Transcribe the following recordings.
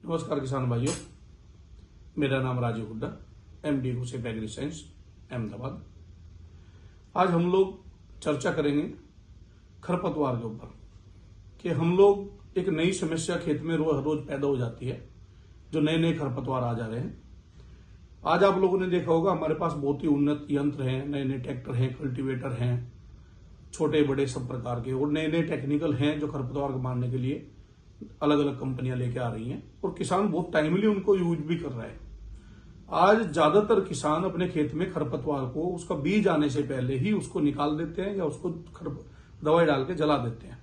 नमस्कार किसान भाइयों, मेरा नाम Rajiv Hooda, MD Hussain agri science Ahmedabad. आज हम लोग चर्चा करेंगे खरपतवार के ऊपर कि हम लोग एक नई समस्या खेत में रोज पैदा हो जाती है, जो नए नए खरपतवार आ जा रहे हैं। आज आप लोगों ने देखा होगा हमारे पास बहुत ही उन्नत यंत्र हैं, नए नए ट्रैक्टर हैं, कल्टीवेटर हैं, छोटे बड़े सब प्रकार के, और नए नए टेक्निकल हैं जो खरपतवार को मारने के लिए अलग अलग कंपनियां लेके आ रही हैं, और किसान बहुत टाइमली उनको यूज भी कर रहा है। आज ज्यादातर किसान अपने खेत में खरपतवार को उसका बीज आने से पहले ही उसको निकाल देते हैं या उसको दवाई डाल के जला देते हैं।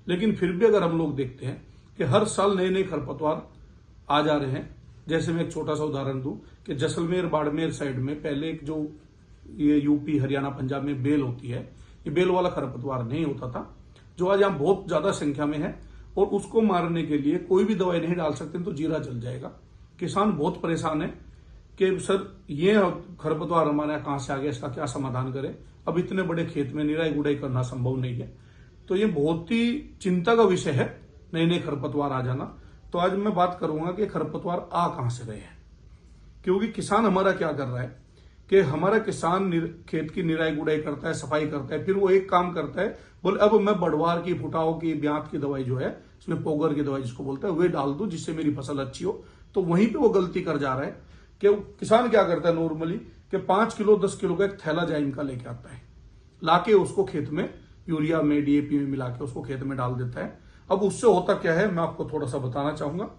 लेकिन फिर भी अगर हम लोग देखते हैं कि हर साल नए नए खरपतवार आ जा रहे हैं। जैसे मैं एक छोटा सा उदाहरण दूं कि जैसलमेर बाड़मेर साइड में पहले एक जो ये यूपी हरियाणा पंजाब में बेल होती है, ये बेल वाला खरपतवार नहीं होता था, जो आज यहाँ बहुत ज्यादा संख्या में है, और उसको मारने के लिए कोई भी दवाई नहीं डाल सकते तो जीरा जल जाएगा। किसान बहुत परेशान है कि सर ये खरपतवार हमारे यहाँ कहां से आ गया, इसका क्या समाधान करें। अब इतने बड़े खेत में निराई गुड़ाई करना संभव नहीं है, तो ये बहुत ही चिंता का विषय है नए नए खरपतवार आ जाना। तो आज मैं बात करूंगा कि खरपतवार आ कहां से रहे हैं, क्योंकि किसान हमारा क्या कर रहा है कि हमारा किसान खेत की निराई गुड़ाई करता है, सफाई करता है, फिर वो एक काम करता है, बोले अब मैं बढ़वार की, फुटाव की, ब्यात की दवाई जो है, इसमें पोगर की दवाई जिसको बोलते हैं, वे डाल दूं जिससे मेरी फसल अच्छी हो। तो वहीं पे वो गलती कर जा रहा है कि किसान क्या करता है नॉर्मली कि 5 किलो 10 किलो का एक थैला जाइम का लेके आता है, लाके उसको खेत में यूरिया में डीएपी में मिला के उसको खेत में डाल देता है। अब उससे होता क्या है मैं आपको थोड़ा सा बताना चाहूंगा।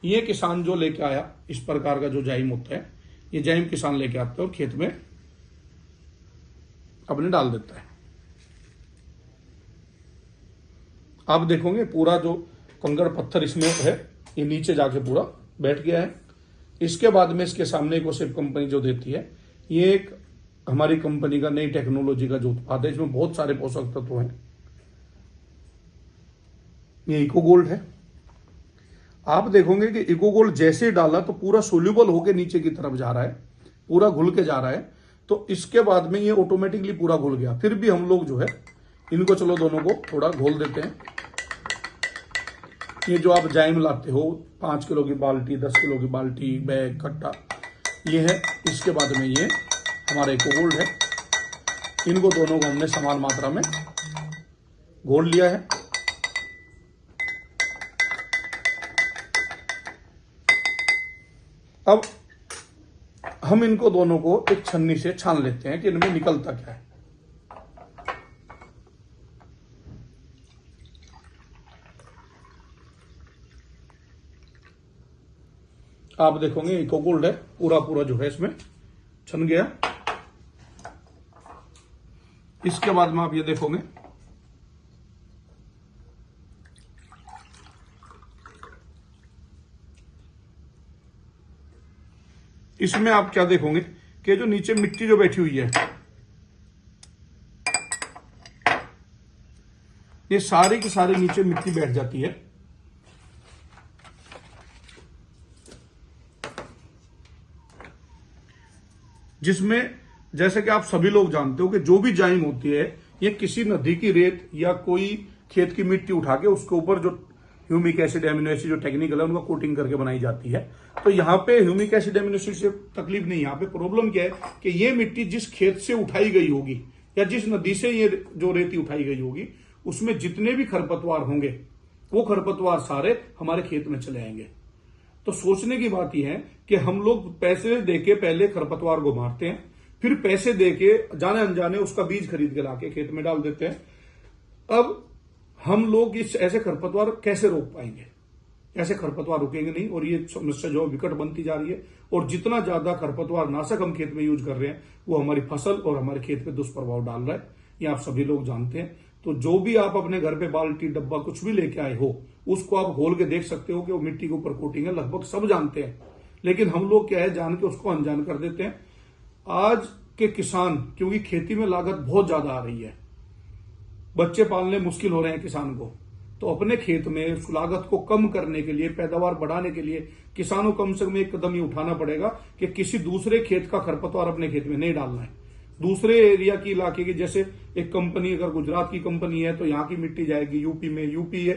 ये किसान जो लेके आया इस प्रकार का जो जाइम होता है, ये जाइम किसान लेके आते हैं और खेत में अपने डाल देता है। आप देखोगे पूरा जो कंकड़ पत्थर इसमें है ये नीचे जाके पूरा बैठ गया है। इसके बाद में इसके सामने को सिर्फ कंपनी जो देती है, ये एक हमारी कंपनी का नई टेक्नोलॉजी का जो उत्पाद है, इसमें बहुत सारे पोषक तत्व हैं। ये इको गोल्ड है। आप देखोगे कि इको गोल्ड जैसे डाला तो पूरा सोल्यूबल होकर नीचे की तरफ जा रहा है, पूरा घुल के जा रहा है। तो इसके बाद में ये ऑटोमेटिकली पूरा घुल गया। फिर भी हम लोग जो है इनको चलो दोनों को थोड़ा घोल देते हैं। ये जो आप जाइम लाते हो 5 किलो की बाल्टी, 10 किलो की बाल्टी, बैग, कट्टा, ये है। इसके बाद में ये हमारा इको गोल्ड है। इनको दोनों को हमने समान मात्रा में घोल लिया है। अब हम इनको दोनों को एक छन्नी से छान लेते हैं कि इनमें निकलता क्या है। आप देखोगे इको गोल्ड है, पूरा पूरा जो है इसमें छन गया। इसके बाद में आप ये देखोगे इसमें आप क्या देखोगे कि जो नीचे मिट्टी जो बैठी हुई है, ये सारी की सारी नीचे मिट्टी बैठ जाती है। जिसमें जैसे कि आप सभी लोग जानते हो कि जो भी जाइम होती है, ये किसी नदी की रेत या कोई खेत की मिट्टी उठा के उसके ऊपर जो ह्यूमिक एसिड, एमिनो एसिड जो टेक्निकल है उनका कोटिंग करके बनाई जाती है। तो यहाँ पे ह्यूमिक एसिड, एमिनो एसिड से तकलीफ नहीं। यहाँ पे प्रॉब्लम क्या है कि ये मिट्टी जिस खेत से उठाई गई होगी या जिस नदी से ये जो रेती उठाई गई होगी, उसमें जितने भी खरपतवार होंगे वो खरपतवार सारे हमारे खेत में चले आएंगे। तो सोचने की बात यह है कि हम लोग पैसे देके पहले खरपतवार को मारते हैं, फिर पैसे देके जाने अनजाने उसका बीज खरीद के लाके खेत में डाल देते हैं। अब हम लोग इस ऐसे खरपतवार कैसे रोक पाएंगे? ऐसे खरपतवार रुकेंगे नहीं, और ये समस्या जो विकट बनती जा रही है। और जितना ज्यादा खरपतवार नाशक हम खेत में यूज कर रहे हैं, वो हमारी फसल और हमारे खेत पे दुष्प्रभाव डाल रहा है। ये आप सभी लोग जानते हैं। तो जो भी आप अपने घर पे बाल्टी, डब्बा कुछ भी लेके आए हो, उसको आप खोल के देख सकते हो कि वो मिट्टी के ऊपर कोटिंग है। लगभग सब जानते हैं, लेकिन हम लोग क्या है जान के उसको अनजान कर देते हैं। आज के किसान, क्योंकि खेती में लागत बहुत ज्यादा आ रही है, बच्चे पालने मुश्किल हो रहे हैं किसान को, तो अपने खेत में उस लागत को कम करने के लिए, पैदावार बढ़ाने के लिए किसानों को कम से कम एक कदम ये उठाना पड़ेगा कि किसी दूसरे खेत का खरपतवार अपने खेत में नहीं डालना है। दूसरे एरिया की इलाके की, जैसे एक कंपनी अगर गुजरात की कंपनी है तो यहाँ की मिट्टी जाएगी यूपी में, यूपी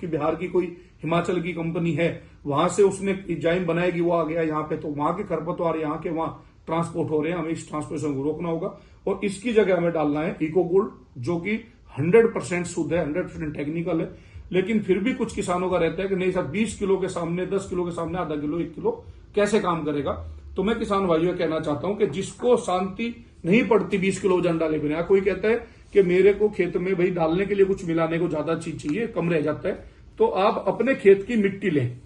कि बिहार की कोई हिमाचल की कंपनी है, वहां से उसने जाइम बनाएगी, वो आ गया यहाँ पे, तो वहां के खरपतवार यहाँ के वहां ट्रांसपोर्ट हो रहे हैं, हमें इस ट्रांसपोर्टेशन को रोकना होगा। और इसकी जगह हमें डालना है इको गोल्ड, जो कि 100% शुद्ध है, 100% टेक्निकल है। लेकिन फिर भी कुछ किसानों का रहता है कि नहीं सर, 20 किलो के सामने, 10 किलो के सामने आधा किलो, 1 किलो कैसे काम करेगा। तो मैं किसान भाइयों कहना चाहता हूं कि जिसको शांति नहीं पड़ती 20 किलो वजन डाले बिना, कोई कहता है कि मेरे को खेत में भाई डालने के लिए कुछ मिलाने को ज्यादा चीज चाहिए, कम रह जाता है, तो आप अपने खेत की मिट्टी लें,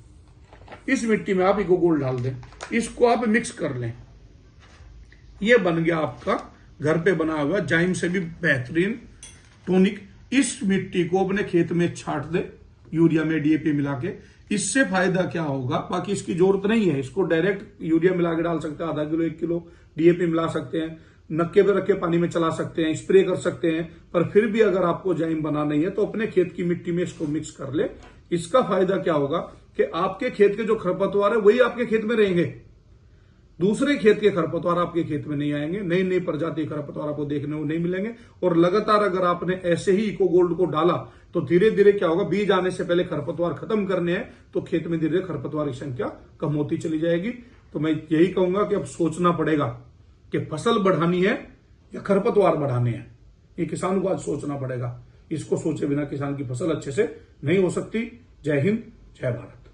इस मिट्टी में आप इको गोल्ड डाल दें, इसको आप मिक्स कर लें, ये बन गया आपका घर पे बना हुआ जाइम से भी बेहतरीन टॉनिक। इस मिट्टी को अपने खेत में छाट दे यूरिया में डीएपी मिला के। इससे फायदा क्या होगा, बाकी इसकी जरूरत नहीं है, इसको डायरेक्ट यूरिया मिला के डाल सकते हैं, आधा किलो 1 किलो डीएपी मिला सकते हैं, नक्के पे रख के पानी में चला सकते हैं, स्प्रे कर सकते हैं। पर फिर भी अगर आपको जाइम बना नहीं है तो अपने खेत की मिट्टी में इसको मिक्स कर ले। इसका फायदा क्या होगा कि आपके खेत के जो खरपतवार है वही आपके खेत में रहेंगे, दूसरे खेत के खरपतवार आपके खेत में नहीं आएंगे, नई नई प्रजाति खरपतवार आपको देखने को नहीं मिलेंगे। और लगातार अगर आपने ऐसे ही इको गोल्ड को डाला तो धीरे धीरे क्या होगा, बीज आने से पहले खरपतवार खत्म करने हैं तो खेत में धीरे धीरे खरपतवार की संख्या कम होती चली जाएगी। तो मैं यही कहूंगा कि अब सोचना पड़ेगा कि फसल बढ़ानी है या खरपतवार बढ़ाने हैं, ये किसान को आज सोचना पड़ेगा। इसको सोचे बिना किसान की फसल अच्छे से नहीं हो सकती। जय हिंद, जय भारत।